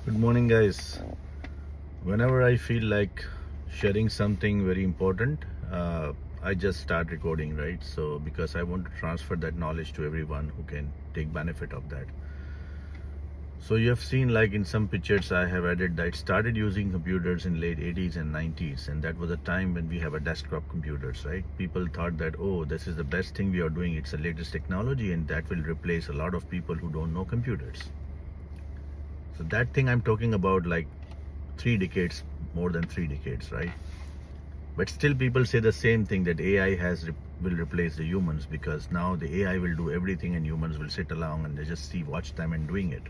Good morning, guys. Whenever I feel like sharing something very important, I just start recording, right? So, because I want to transfer that knowledge to everyone who can take benefit of that. So, you have seen, like in some pictures, I have added that I started using computers in late 80s and 90s, and that was a time when we have a desktop computers, right? People thought that, oh, this is the best thing we are doing. It's the latest technology, and that will replace a lot of people who don't know computers. So that thing I'm talking about, like 3 decades, more than 3 decades, right? But still, people say the same thing that AI will replace the humans because now the AI will do everything and humans will sit along and they just see watch them and doing it.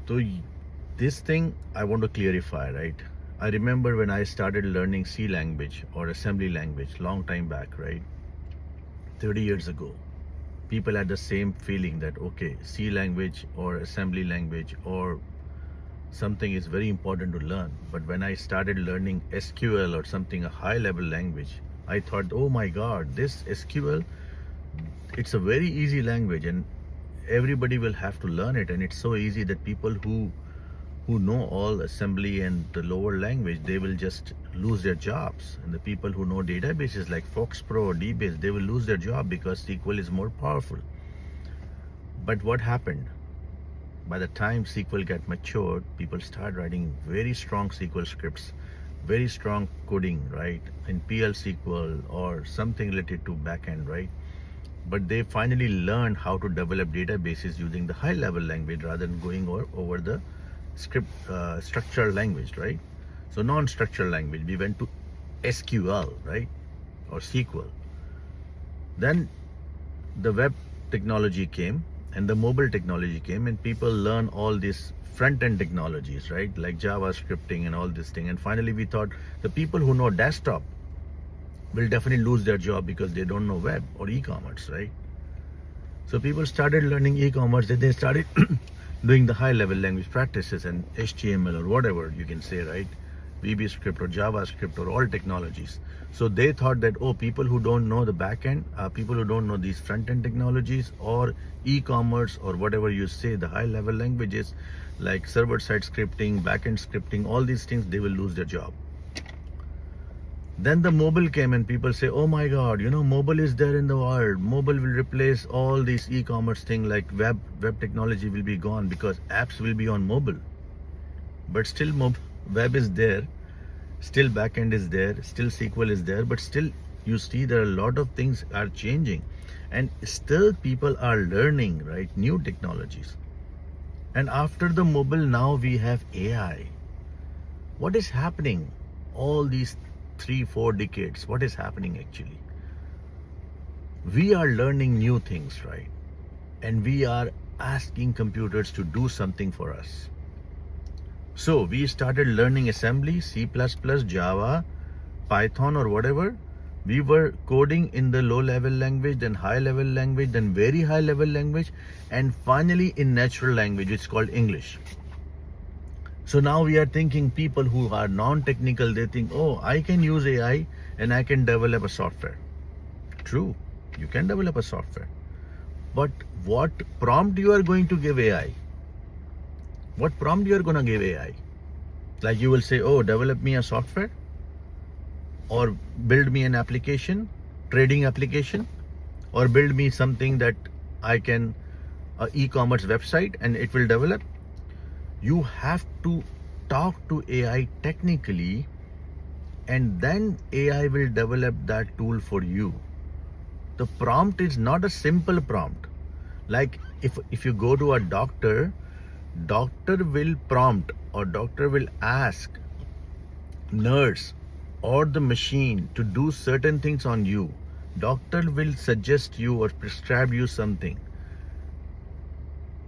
So this thing I want to clarify, right? I remember when I started learning C language or assembly language long time back, right? 30 years ago. People had the same feeling that okay, C language or assembly language or something is very important to learn. But when I started learning SQL or something, a high level language, I thought, oh my God, this SQL, it's a very easy language and everybody will have to learn it. And it's so easy that people who know all assembly and the lower language, they will just lose their jobs. And the people who know databases like FoxPro or DBase, they will lose their job because SQL is more powerful. But what happened? By the time SQL got matured, people started writing very strong SQL scripts, very strong coding, right? In PL SQL or something related to backend, right? But they finally learned how to develop databases using the high level language rather than going over the script structured language, right? So non-structured language, we went to SQL, right? Or SQL. Then the web technology came and the mobile technology came and people learn all these front-end technologies, right? Like Java scripting and all this thing. And finally we thought the people who know desktop will definitely lose their job because they don't know web or e-commerce, right? So people started learning e-commerce and they started doing the high level language practices and HTML or whatever you can say, right? VB script or JavaScript or all technologies. So they thought that, oh, people who don't know the backend, people who don't know these front end technologies or e-commerce or whatever you say, the high level languages like server side scripting, backend scripting, all these things, they will lose their job. Then the mobile came and people say, oh my God, mobile is there in the world. Mobile will replace all these e-commerce thing like web technology will be gone because apps will be on mobile. But still web is there, still backend is there, still SQL is there, but still you see there are a lot of things are changing and still people are learning, right? New technologies. And after the mobile, now we have AI. What is happening? All these 3-4 decades, what is happening actually? We are learning new things, right? And we are asking computers to do something for us. So we started learning assembly, C++, Java, Python or whatever. We were coding in the low level language, then high level language, then very high level language, and finally in natural language, it's called English. So now we are thinking people who are non-technical, they think, oh, I can use AI and I can develop a software. True, you can develop a software. But what prompt you are going to give AI? What prompt you are going to give AI? Like you will say, oh, develop me a software or build me an application, trading application, or build me something that I can, e-commerce website and it will develop. You have to talk to AI technically and then AI will develop that tool for you. The prompt is not a simple prompt. Like if you go to a doctor will prompt or doctor will ask nurse or the machine to do certain things on you. Doctor will suggest you or prescribe you something.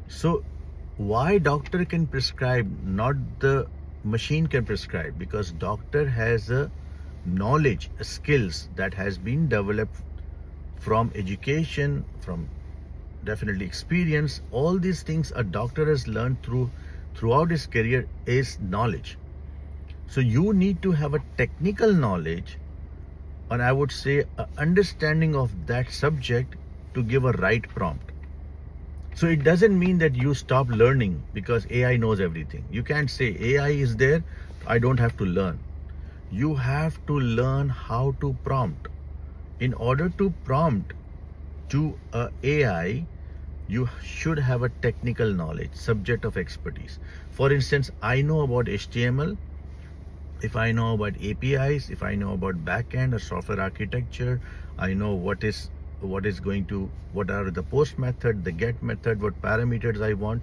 So why doctor can prescribe, not the machine can prescribe? Because doctor has a knowledge, a skills that has been developed from education, from definitely experience. All these things a doctor has learned throughout his career is knowledge. So you need to have a technical knowledge, or I would say a understanding of that subject to give a right prompt. So it doesn't mean that you stop learning because AI knows everything. You can't say AI is there, I don't have to learn. You have to learn how to prompt. In order to prompt to a AI, you should have a technical knowledge, subject of expertise. For instance, I know about HTML. If I know about APIs, if I know about backend or software architecture, I know what are the post method, the get method, what parameters I want,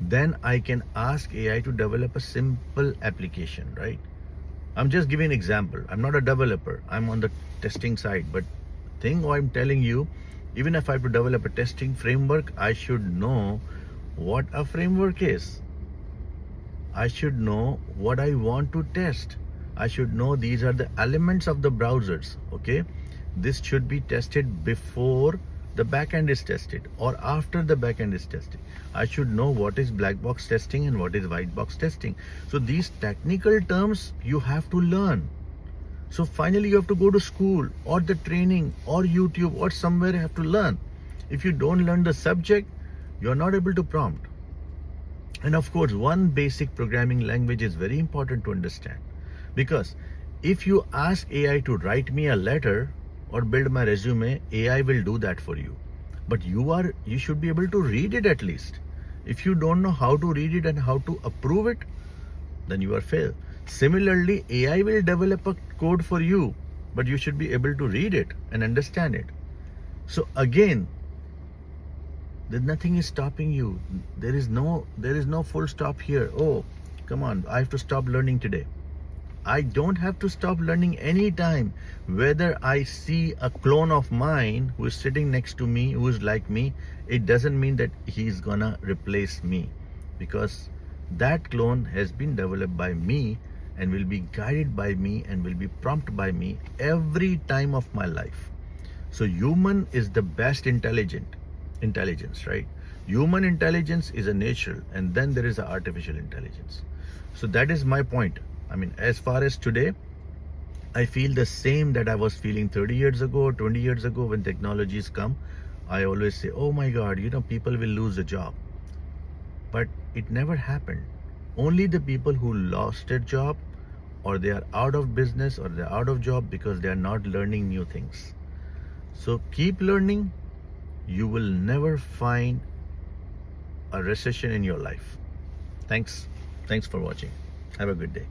then I can ask AI to develop a simple application, right? I'm just giving an example. I'm not a developer. I'm on the testing side, but thing I'm telling you, even if I have to develop a testing framework, I should know what a framework is. I should know what I want to test. I should know these are the elements of the browsers. Okay, this should be tested before the backend is tested or after the backend is tested. I should know what is black box testing and what is white box testing. So these technical terms you have to learn. So finally you have to go to school or the training or YouTube or somewhere you have to learn. If you don't learn the subject, you're not able to prompt. And of course, one basic programming language is very important to understand, because if you ask AI to write me a letter or build my resume, AI will do that for you. But you should be able to read it at least. If you don't know how to read it and how to approve it, then you are failed. Similarly, AI will develop a code for you, but you should be able to read it and understand it. So again, nothing is stopping you. There is no full stop here. Oh, come on, I have to stop learning today. I don't have to stop learning anytime. Whether I see a clone of mine who is sitting next to me, who is like me, it doesn't mean that he's gonna replace me, because that clone has been developed by me and will be guided by me and will be prompted by me every time of my life. So human is the best intelligence, right? Human intelligence is a natural, and then there is a artificial intelligence. So that is my point. I mean, as far as today, I feel the same that I was feeling 30 years ago, 20 years ago when technologies come. I always say, oh my God, people will lose a job. But it never happened. Only the people who lost their job, or they are out of business, or they're out of job because they are not learning new things. So keep learning. You will never find a recession in your life. Thanks for watching. Have a good day.